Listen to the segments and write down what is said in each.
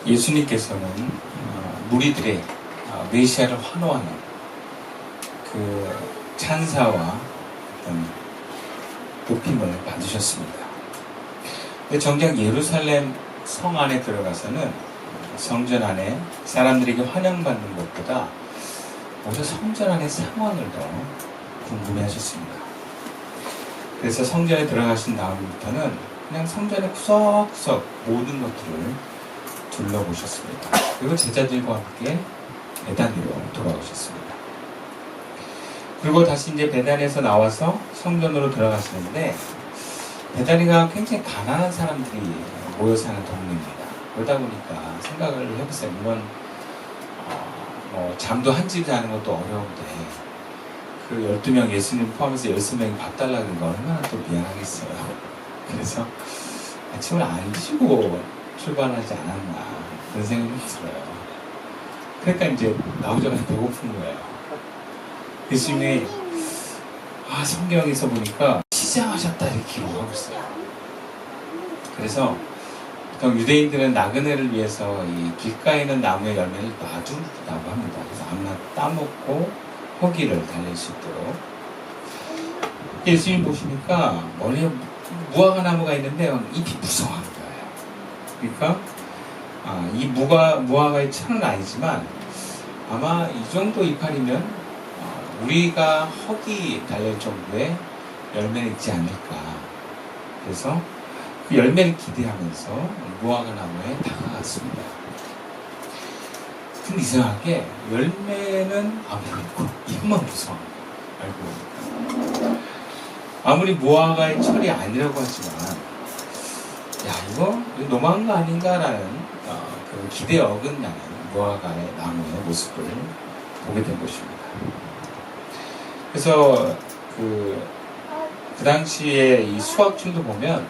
예수님께서는 무리들의 메시아를 환호하는 그 찬사와 어떤 높임을 받으셨습니다. 근데 정작 예루살렘 성 안에 들어가서는 성전 안에 사람들에게 환영받는 것보다 오히려 성전 안의 상황을 더 궁금해하셨습니다. 그래서 성전에 들어가신 다음부터는 그냥 성전의 구석구석 모든 것들을 둘러보셨습니다. 그리고 제자들과 함께 베다니로 돌아오셨습니다. 그리고 다시 이제 베다니에서 나와서 성전으로 들어가시는데, 베다니가 굉장히 가난한 사람들이 모여 사는 동네입니다. 그러다 보니까 생각을 해보세요. 물론 잠도 한 집에 자는 것도 어려운데 그 12명 예수님 포함해서 13명이 밥 달라는 거 얼마나 또 미안하겠어요. 그래서 아침을 안 드시고 출발하지 않았나 그런 생각이 들어요. 그러니까 이제 나오자마자 배고픈 거예요. 예수님이 성경에서 보니까 시장하셨다 이렇게 기록하고 있어요. 그래서 유대인들은 나그네를 위해서 이 길가에 있는 나무의 열매를 놔두라고 합니다. 그래서 아무나 따먹고 허기를 달랠 수 있도록. 예수님 보시니까 머리에 무화과 나무가 있는데 잎이 무성한 거예요. 그러니까 이 무화과의 천은 아니지만 아마 이 정도 이파리면 우리가 허기 달랠 정도의 열매는 있지 않을까. 그래서 그 열매를 기대하면서 무화과 나무에 다가갔습니다. 근데 이상하게 열매는 아무리 있고 잎만 무성한 거예요. 알고 보니까. 아무리 무화과의 철이 아니라고 하지만 이거 너무한 거 아닌가라는 그 기대에 어긋나는 무화과의 나무의 모습을 보게 된 것입니다. 그래서 그 당시에 이 수확철도 보면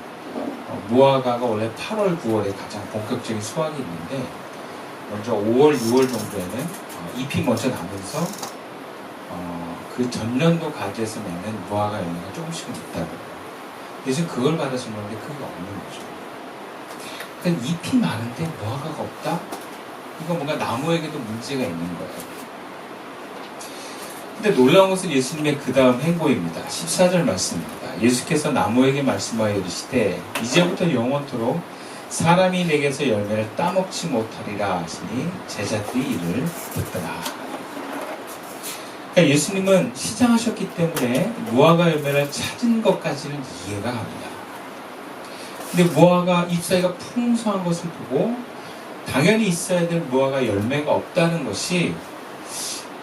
무화과가 원래 8월, 9월에 가장 본격적인 수확이 있는데 먼저 5월, 6월 정도에는 잎이 먼저 나면서 그 전년도 가지에서 맺는 무화과 열매가 조금씩은 있다고. 그래서 그걸 받아서 먹는데 그게 없는 거죠. 그러니까 잎이 많은데 무화과가 없다? 이거 뭔가 나무에게도 문제가 있는 거예요. 근데 놀라운 것은 예수님의 그 다음 행보입니다. 14절 말씀입니다. 예수께서 나무에게 말씀하여 이르시되 이제부터 영원토록 사람이 내게서 열매를 따먹지 못하리라 하시니 제자들이 이를 듣더라. 그러니까 예수님은 시장하셨기 때문에 무화과 열매를 찾은 것까지는 이해가 갑니다. 근데 무화과 잎사이가 풍성한 것을 보고 당연히 있어야 될 무화과 열매가 없다는 것이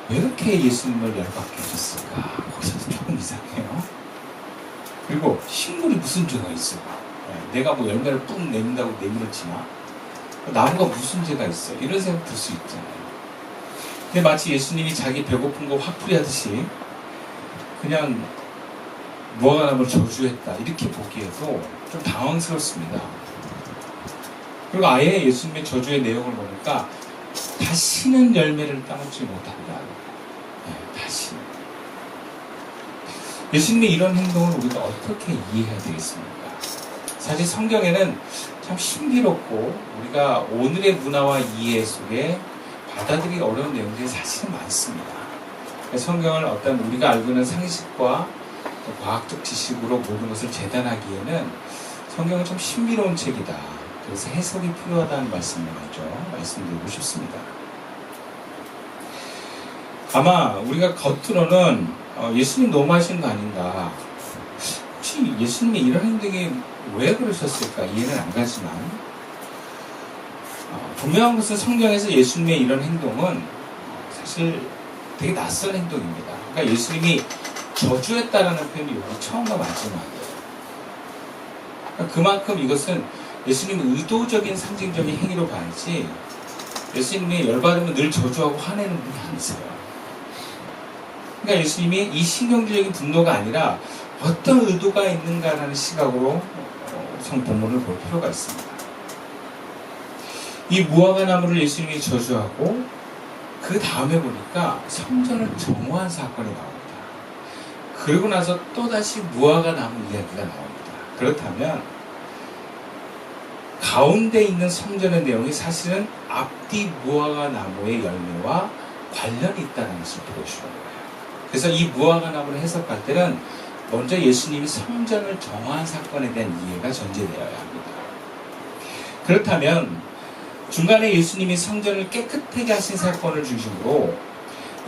왜 이렇게 예수님을 열받게 해줬을까? 거기서도 조금 이상해요. 그리고 식물이 무슨 죄가 있어? 내가 뭐 열매를 뿜 내민다고 내밀었지만 나무가 무슨 죄가 있어? 이런 생각 들 수 있잖아요. 근데 마치 예수님이 자기 배고픈 거 화풀이 하듯이 그냥 무화과 나무를 저주했다 이렇게 보기에도 좀 당황스럽습니다. 그리고 아예 예수님의 저주의 내용을 보니까 다시는 열매를 따먹지 못한다. 다시. 예수님의 이런 행동을 우리가 어떻게 이해해야 되겠습니까? 사실 성경에는 참 신비롭고 우리가 오늘의 문화와 이해 속에 받아들이기 어려운 내용들이 사실은 많습니다. 성경을 어떤 우리가 알고 있는 상식과 과학적 지식으로 모든 것을 재단하기에는 성경은 좀 신비로운 책이다. 그래서 해석이 필요하다는 말씀을 먼저 말씀드리고 싶습니다. 아마 우리가 겉으로는 예수님 너무하신 거 아닌가, 혹시 예수님이 이런 행동이 왜 그러셨을까 이해는 안 가지만 분명한 것은 성경에서 예수님의 이런 행동은 사실 되게 낯선 행동입니다. 그러니까 예수님이 저주했다라는 표현이 여기 처음과 마지막이에요. 그러니까 그만큼 이것은 예수님의 의도적인 상징적인 행위로 봐야지 예수님이 열받으면 늘 저주하고 화내는 분이 아니세요. 그러니까 예수님이 이 신경질적인 분노가 아니라 어떤 의도가 있는가라는 시각으로 성본문을 볼 필요가 있습니다. 이 무화과 나무를 예수님이 저주하고 그 다음에 보니까 성전을 정화한 사건이 나옵니다. 그리고 나서 또다시 무화과 나무 이야기가 나옵니다. 그렇다면 가운데 있는 성전의 내용이 사실은 앞뒤 무화과 나무의 열매와 관련이 있다는 것을 보여주는 거예요. 그래서 이 무화과 나무를 해석할 때는 먼저 예수님이 성전을 정화한 사건에 대한 이해가 전제되어야 합니다. 그렇다면 중간에 예수님이 성전을 깨끗하게 하신 사건을 중심으로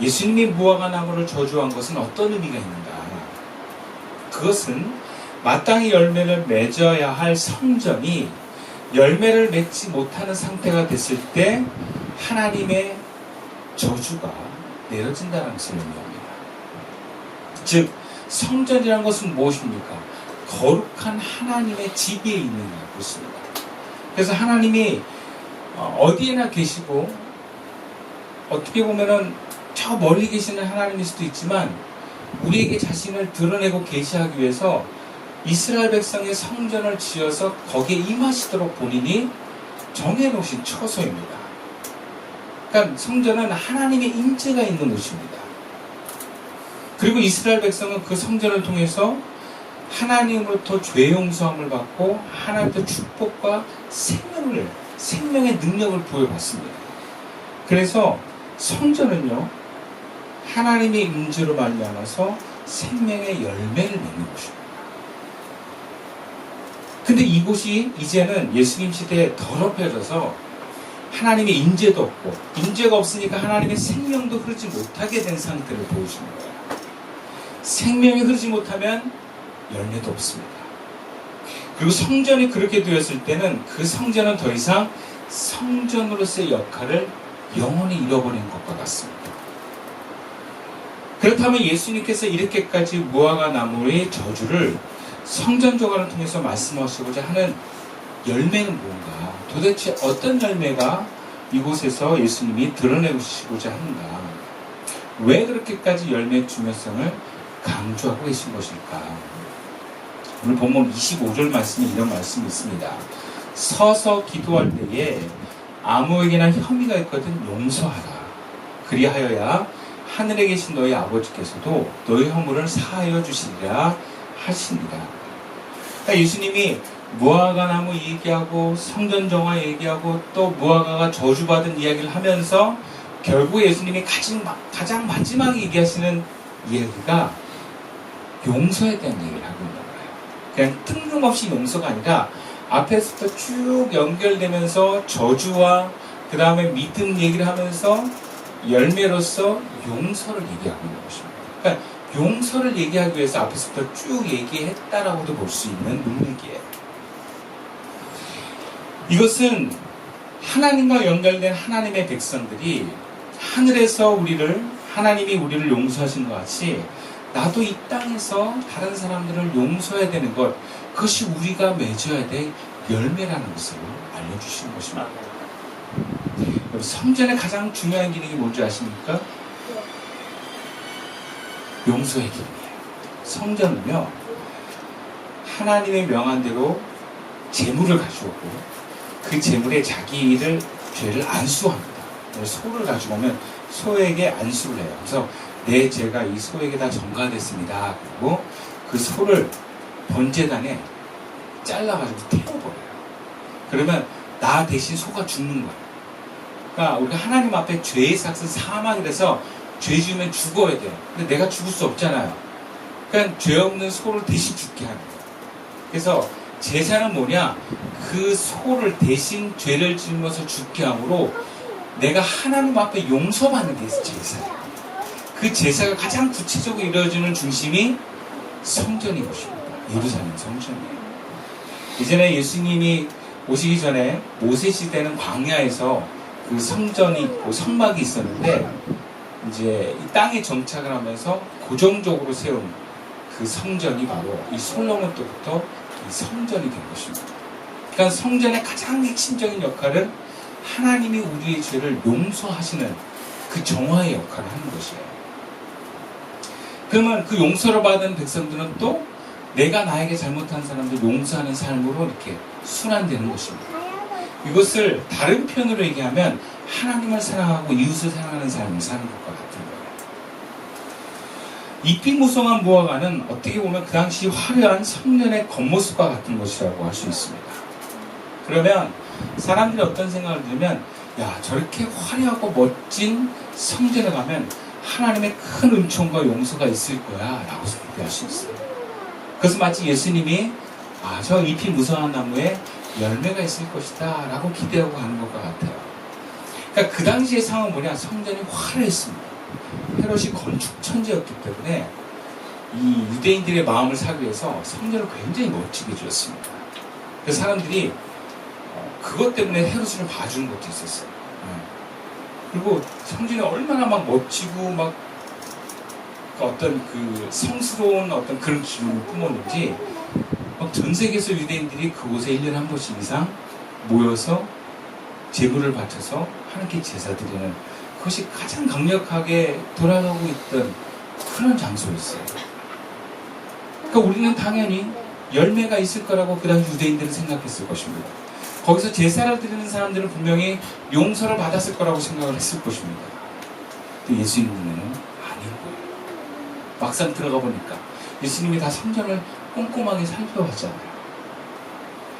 예수님이 무화과 나무를 저주한 것은 어떤 의미가 있는가? 그것은 마땅히 열매를 맺어야 할 성전이 열매를 맺지 못하는 상태가 됐을 때 하나님의 저주가 내려진다는 것을 의미합니다. 즉 성전이라는 것은 무엇입니까? 거룩한 하나님의 지배에 있는 것입니다. 그래서 하나님이 어디에나 계시고 어떻게 보면은 저 멀리 계시는 하나님일 수도 있지만 우리에게 자신을 드러내고 계시하기 위해서 이스라엘 백성의 성전을 지어서 거기에 임하시도록 본인이 정해놓으신 처소입니다. 그러니까 성전은 하나님의 임재가 있는 곳입니다. 그리고 이스라엘 백성은 그 성전을 통해서 하나님으로부터 죄 용서함을 받고 하나님의 축복과 생명의 능력을 부여받습니다. 그래서 성전은요 하나님의 임재로 말미암아서 생명의 열매를 맺는 곳입니다. 근데 이곳이 이제는 예수님 시대에 더럽혀져서 하나님의 임재도 없고 임재가 없으니까 하나님의 생명도 흐르지 못하게 된 상태를 보여주는 거예요. 생명이 흐르지 못하면 열매도 없습니다. 그리고 성전이 그렇게 되었을 때는 그 성전은 더 이상 성전으로서의 역할을 영원히 잃어버린 것과 같습니다. 그렇다면 예수님께서 이렇게까지 무화과 나무의 저주를 성전 조각을 통해서 말씀하시고자 하는 열매는 뭔가? 도대체 어떤 열매가 이곳에서 예수님이 드러내시고자 하는가? 왜 그렇게까지 열매의 중요성을 강조하고 계신 것일까? 오늘 본문 25절 말씀에 이런 말씀이 있습니다. 서서 기도할 때에 아무에게나 혐의가 있거든 용서하라. 그리하여야 하늘에 계신 너희 아버지께서도 너희 허물을 사하여 주시리라 하십니다. 그러니까 예수님이 무화과 나무 얘기하고 성전 정화 얘기하고 또 무화과가 저주받은 이야기를 하면서 결국 예수님이 가장 마지막에 얘기하시는 이야기가 용서에 대한 얘기를 하고 있는 거예요. 그냥 뜬금없이 용서가 아니라 앞에서부터 쭉 연결되면서 저주와 그 다음에 믿음 얘기를 하면서 열매로서 용서를 얘기하고 있는 것입니다. 그러니까 용서를 얘기하기 위해서 앞에서부터 쭉 얘기했다라고도 볼 수 있는 문맥이에요. 이것은 하나님과 연결된 하나님의 백성들이 하늘에서 하나님이 우리를 용서하신 것 같이 나도 이 땅에서 다른 사람들을 용서해야 되는 것, 그것이 우리가 맺어야 될 열매라는 것을 알려주시는 것입니다. 성전의 가장 중요한 기능이 뭔지 아십니까? 용서의 기능이에요. 성전은요, 하나님의 명한대로 재물을 가져오고 그 재물에 자기를 죄를 안수합니다. 소를 가지고 오면 소에게 안수를 해요. 그래서 내 죄가 이 소에게 다 전가됐습니다. 그리고 그 소를 번제단에 잘라가지고 태워버려요. 그러면 나 대신 소가 죽는 거예요. 그러니까 우리가 하나님 앞에 죄의 삭은 사망이라서 죄 지으면 죽어야 돼요. 근데 내가 죽을 수 없잖아요. 그러니까 죄 없는 소를 대신 죽게 하는 거예요. 그래서 제사는 뭐냐? 그 소를 대신 죄를 지으면서 죽게 함으로 내가 하나님 앞에 용서받는 게 제사예요. 그 제사가 가장 구체적으로 이루어지는 중심이 성전인 것입니다. 예루살렘 성전이에요. 이전에 예수님이 오시기 전에 모세 시대는 광야에서 그 성전이 있고 성막이 있었는데 이제 이 땅에 정착을 하면서 고정적으로 세운 그 성전이 바로 이 솔로몬 때부터 이 성전이 된 것입니다. 그러니까 성전의 가장 핵심적인 역할은 하나님이 우리의 죄를 용서하시는 그 정화의 역할을 하는 것이에요. 그러면 그 용서를 받은 백성들은 또 내가 나에게 잘못한 사람들 용서하는 삶으로 이렇게 순환되는 것입니다. 이것을 다른 표현으로 얘기하면 하나님을 사랑하고 이웃을 사랑하는 삶을 사는 것과 같은 거예요. 잎이 무성한 무화과는 어떻게 보면 그 당시 화려한 성전의 겉모습과 같은 것이라고 할 수 있습니다. 그러면 사람들이 어떤 생각을 들면 야, 저렇게 화려하고 멋진 성전에 가면 하나님의 큰 은총과 용서가 있을 거야 라고 생각할 수 있어요. 그래서 마치 예수님이 저 잎이 무성한 나무에 열매가 있을 것이다 라고 기대하고 가는 것과 같아요. 그러니까 그 당시의 상황은 뭐냐, 성전이 화려했습니다. 헤롯이 건축 천재였기 때문에 이 유대인들의 마음을 사기 위해서 성전을 굉장히 멋지게 지었습니다. 그래서 사람들이 그것 때문에 헤롯을 봐주는 것도 있었어요. 그리고 성전이 얼마나 막 멋지고 막 어떤 그 성스러운 어떤 그런 기운을 뿜었는지 막 전 세계에서 유대인들이 그곳에 1년에 한 번씩 이상 모여서 제물을 바쳐서 하나님께 제사 드리는, 그것이 가장 강력하게 돌아가고 있던 그런 장소였어요. 그러니까 우리는 당연히 열매가 있을 거라고 그 당시 유대인들은 생각했을 것입니다. 거기서 제사를 드리는 사람들은 분명히 용서를 받았을 거라고 생각을 했을 것입니다. 근데 예수님 눈에는 아닌 거예요. 막상 들어가 보니까 예수님이 다 성전을 꼼꼼하게 살펴봤잖아요.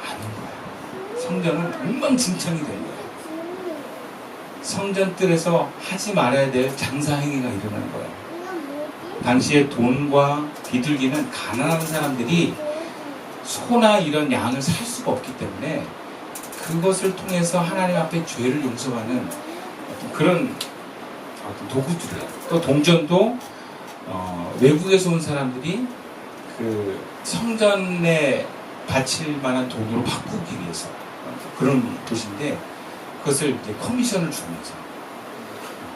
아닌 거예요. 성전은 엉망진창이 된 거예요. 성전 뜰에서 하지 말아야 될 장사행위가 일어나는 거예요. 당시에 돈과 비둘기는 가난한 사람들이 소나 이런 양을 살 수가 없기 때문에 그것을 통해서 하나님 앞에 죄를 용서하는 그런 도구들이에요. 또 동전도 외국에서 온 사람들이 그 성전에 바칠 만한 돈으로 바꾸기 위해서 그런 곳인데, 그것을 이제 커미션을 주면서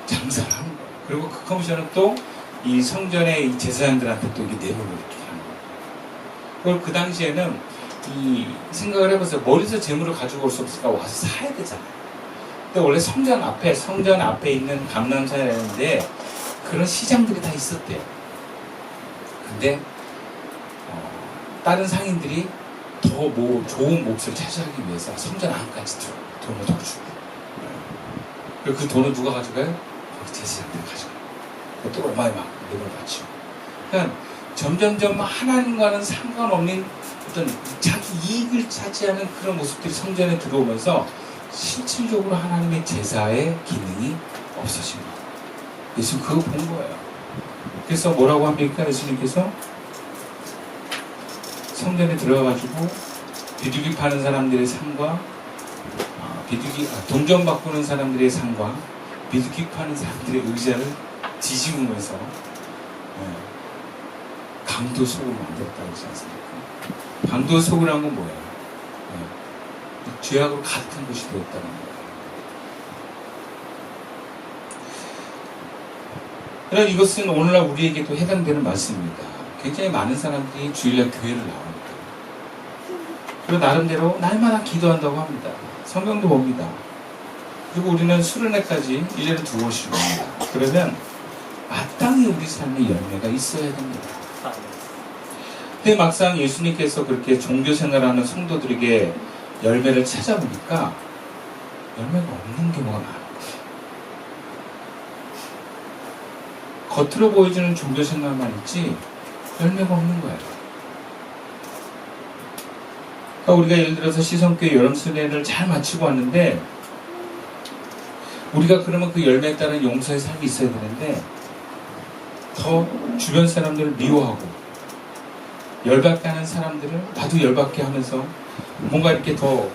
장사를 하는 거예요. 그리고 그 커미션은 또 이 성전의 이 제사장들한테 또 이게 내놓을 이렇게 하는 거예요. 그걸 그 당시에는 이 생각을 해보세요. 멀리서 재물을 가지고 올 수 없으니까 와서 사야 되잖아요. 근데 원래 성전 앞에 있는 감람산이라는데 그런 시장들이 다 있었대요. 근데 다른 상인들이 더 좋은 몫을 차지하기 위해서 성전 안까지 돈을 더 주고, 그리고 그 돈을 누가 가져가요? 거기 제사장들이 가져가요. 또 얼마에 막 내걸 바치고. 그러니까 점점점 하나님과는 상관없는 어떤 자기 이익을 차지하는 그런 모습들이 성전에 들어오면서 실질적으로 하나님의 제사의 기능이 없어진 거예요. 예수는 그거 본 거예요. 그래서 뭐라고 합니까? 예수님께서 성전에 들어가가지고 비둘기 파는 사람들의 상과 동전 바꾸는 사람들의 상과 비둘기 파는 사람들의 의자를 뒤집으면서 강도 속을 만들었다고 하지 않습니까? 강도 속이라는 건 뭐예요? 죄악으로 가득한 곳이 되었다는 거예요. 그러나 이것은 오늘날 우리에게도 해당되는 말씀입니다. 굉장히 많은 사람들이 주일날 교회를 나옵니다. 그리고 나름대로 날마다 기도한다고 합니다. 성경도 봅니다. 그리고 우리는 수련회까지 1년에 2번씩 봅니다. 그러면 마땅히 우리 삶에 열매가 있어야 됩니다. 근데 막상 예수님께서 그렇게 종교 생활하는 성도들에게 열매를 찾아보니까 열매가 없는 경우가 많아요. 겉으로 보여주는 종교 생활만 있지 열매가 없는 거예요. 그러니까 우리가 예를 들어서 시성교회 여름수련회를 잘 마치고 왔는데, 우리가 그러면 그 열매에 따른 용서의 삶이 있어야 되는데 더 주변 사람들을 미워하고 열받게 하는 사람들을 나도 열받게 하면서 뭔가 이렇게 더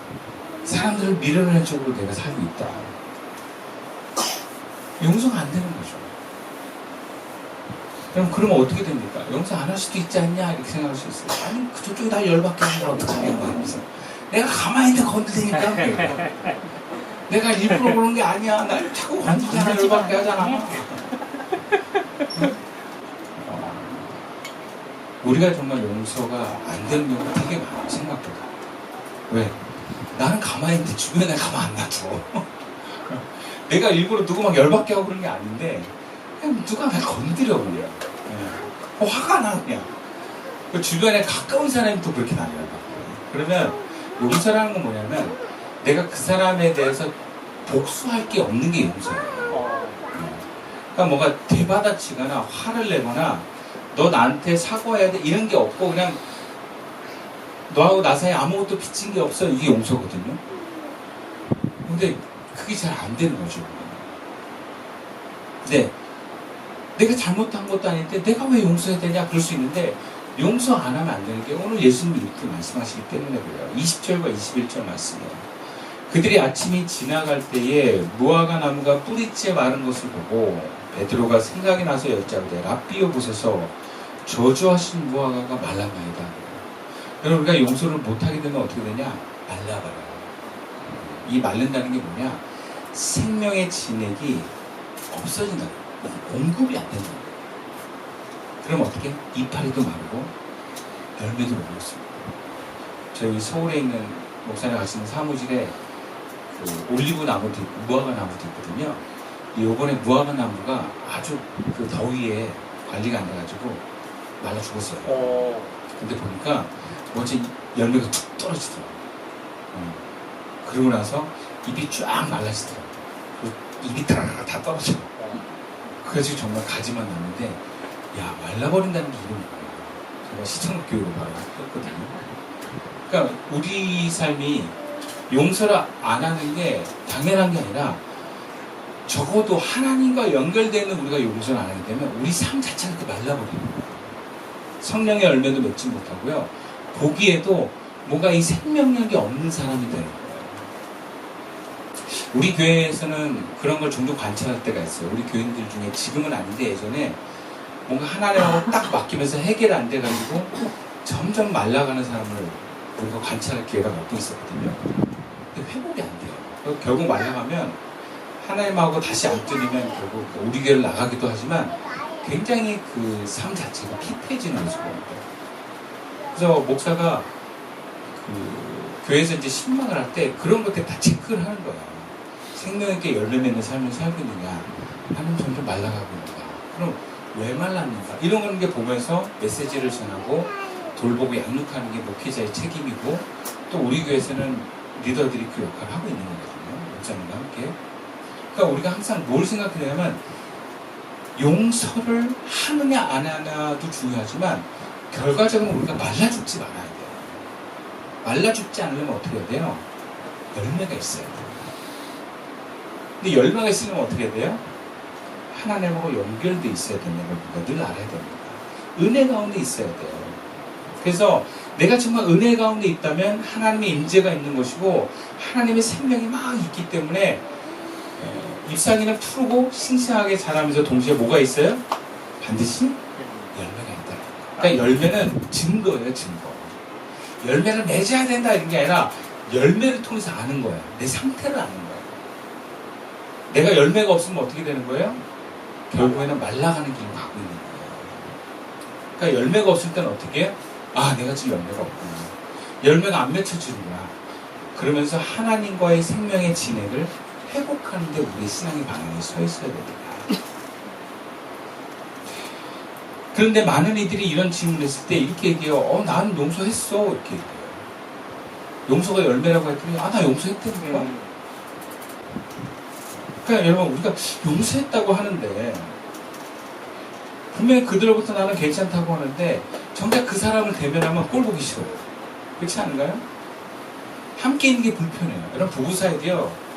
사람들을 밀어내는 쪽으로 내가 살고 있다. 용서가 안 되는 거죠. 그럼 그러면 어떻게 됩니까? 용서 안 할 수도 있지 않냐 이렇게 생각할 수 있어요. 아니 저쪽이 다 열받게 하는 걸 어떡하냐고 하면서 내가 가만히 있는데 건드리니까 내가 일부러 그런 게 아니야. 날 자꾸 건드리잖아. 열받게 하잖아. 우리가 정말 용서가 안 되는 경우가 되게 많아요. 생각보다. 왜? 나는 가만히 있는데 주변에 가만 안 놔둬. 내가 일부러 누구 막 열받게 하고 그런 게 아닌데 그냥 누가 날 건드려 그냥. 화가 나 그냥. 그 주변에 가까운 사람이 또 그렇게 나를 열받고. 그러면 용서라는 건 뭐냐면 내가 그 사람에 대해서 복수할 게 없는 게 용서예요. 그러니까 뭔가 대받아치거나 화를 내거나 너 나한테 사과해야 돼 이런 게 없고 그냥 너하고 나 사이에 아무것도 빚진 게 없어. 이게 용서거든요. 근데 그게 잘 안 되는 거죠. 근데 내가 잘못한 것도 아닌데 내가 왜 용서해야 되냐 그럴 수 있는데 용서 안 하면 안 되는 게 오늘 예수님이 이렇게 말씀하시기 때문에 그래요. 20절과 21절 말씀이에요. 그들이 아침이 지나갈 때에 무화과 나무가 뿌리째 마른 것을 보고 베드로가 생각이 나서 여짜오되 랍비여 보소서 저주하신 무화과가 말라나이다. 여러분 우리가 용서를 못하게 되면 어떻게 되냐? 말라버려요. 이 말른다는 게 뭐냐? 생명의 진액이 없어진다. 공급이 안 된다. 그럼 어떻게? 이파리도 마르고 열매도 못 먹습니다. 저희 서울에 있는 목사님 가시는 사무실에 그 올리브 나무도 있고 무화과 나무도 있거든요. 요번에 무화과 나무가 아주 그 더위에 관리가 안 돼가지고 말라 죽었어요. 근데 보니까 먼저 열매가 툭 떨어지더라고요. 그러고 나서 잎이 쫙 말라지더라고요. 입이 다 떨어져요. 그래서 정말 가지만 남는데 야 말라버린다는 게 이런 거예요. 제가 시청각 교육을 바로 했거든요. 그러니까 우리 삶이 용서를 안 하는 게 당연한 게 아니라 적어도 하나님과 연결되는 우리가 용서를 안 하게 되면 우리 삶 자체가 말라버리는 거예요. 성령의 열매도 맺지 못하고요. 보기에도 뭔가 이 생명력이 없는 사람이 되는 거예요. 우리 교회에서는 그런 걸 종종 관찰할 때가 있어요. 우리 교인들 중에 지금은 아닌데 예전에 뭔가 하나님하고 딱 맡기면서 해결이 안 돼가지고 점점 말라가는 사람을 우리가 관찰할 기회가 몇 번 있었거든요. 근데 회복이 안 돼요. 결국 말라가면 하나님하고 다시 안 뚫리면 결국 우리 교회를 나가기도 하지만 굉장히 그 삶 자체가 피폐해지는 모습입니다. 그래서 목사가 그 교회에서 이제 신방을 할 때 그런 것들 다 체크를 하는 거예요. 생명있게 열매 맺는 삶을 살고 있느냐, 하나님 점점 말라가고 있는가, 그럼 왜 말랐는가, 이런 거는 게 보면서 메시지를 전하고 돌보고 양육하는 게 목회자의 책임이고, 또 우리 교회에서는 리더들이 그 역할을 하고 있는 거거든요. 목사님과 함께. 그러니까 우리가 항상 뭘 생각하냐면 용서를 하느냐 안 하느냐도 중요하지만 결과적으로 우리가 말라 죽지 말아야 돼요. 말라 죽지 않으려면 어떻게 해야 돼요? 열매가 있어야 돼요. 근데 열매가 있으면 어떻게 해야 돼요? 하나님하고 연결돼 있어야 된다는 걸 우리가 늘 알아야 됩니다. 은혜 가운데 있어야 돼요. 그래서 내가 정말 은혜 가운데 있다면 하나님의 임재가 있는 것이고 하나님의 생명이 막 있기 때문에 잎사귀는 푸르고 싱싱하게 자라면서 동시에 뭐가 있어요? 반드시 열매가 있다. 그러니까 열매는 증거예요, 증거. 열매를 맺어야 된다 이런 게 아니라 열매를 통해서 아는 거예요. 내 상태를 아는 거예요. 내가 열매가 없으면 어떻게 되는 거예요? 결국에는 말라가는 길을 가고 있는 거예요. 그러니까 열매가 없을 때는 어떻게 해요? 아, 내가 지금 열매가 없구나. 열매가 안 맺혀지는구나. 그러면서 하나님과의 생명의 진액을 회복하는 데 우리의 신앙의 방향이 서 있어야 됩니다. 그런데 많은 이들이 이런 질문을 했을 때 이렇게 얘기해요. 나는 용서했어. 이렇게 얘기해요. 용서가 열매라고 했더니 나 용서했다니까. 그러니까 여러분 우리가 용서했다고 하는데 분명히 그들로부터 나는 괜찮다고 하는데 정작 그 사람을 대면하면 꼴 보기 싫어요. 그렇지 않은가요? 함께 있는 게 불편해요. 여러분 부부 사이도요.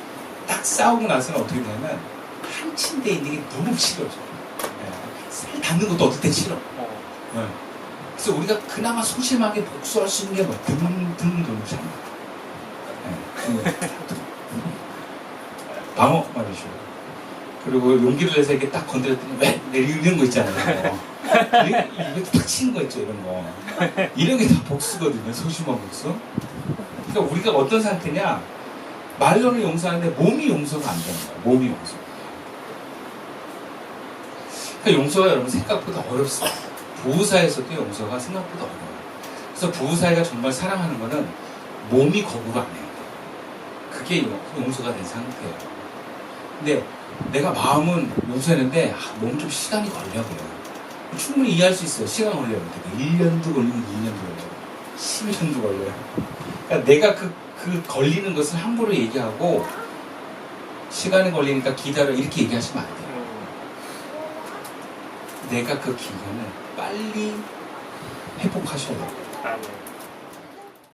딱 싸우고 나서는 어떻게 되냐면 한 침대에 있는 게 너무 싫어져. 살 닿는 것도 어떨 땐 싫어. 그래서 우리가 그나마 소심하게 복수할 수 있는 게 뭐 등등등등잖아. 방어 말이죠. 그리고 용기를 내서 이렇게 딱 건드렸더니 왜? 이런 거 있잖아요. 이렇게 탁 치는 거 있죠, 이런 거. 이런 게 다 복수거든요, 소심한 복수. 그러니까 우리가 어떤 상태냐? 말로는 용서하는데 몸이 용서가 안 되는 거야. 몸이 용서. 그러니까 용서가 여러분 생각보다 어렵습니다. 부부사이에서도 용서가 생각보다 어려워요. 그래서 부부사이가 정말 사랑하는 거는 몸이 거부를 안 해요. 그게 용서가 된 상태예요. 근데 내가 마음은 용서했는데 몸 좀 시간이 걸려 그래요. 충분히 이해할 수 있어요. 시간 걸려요. 1년도 걸리고 2년도 걸려요. 10년도 걸려요. 그러니까 내가 그 걸리는 것을 함부로 얘기하고 시간이 걸리니까 기다려 이렇게 얘기하시면 안 돼요. 내가 그 기간을 빨리 회복하셔야 돼요.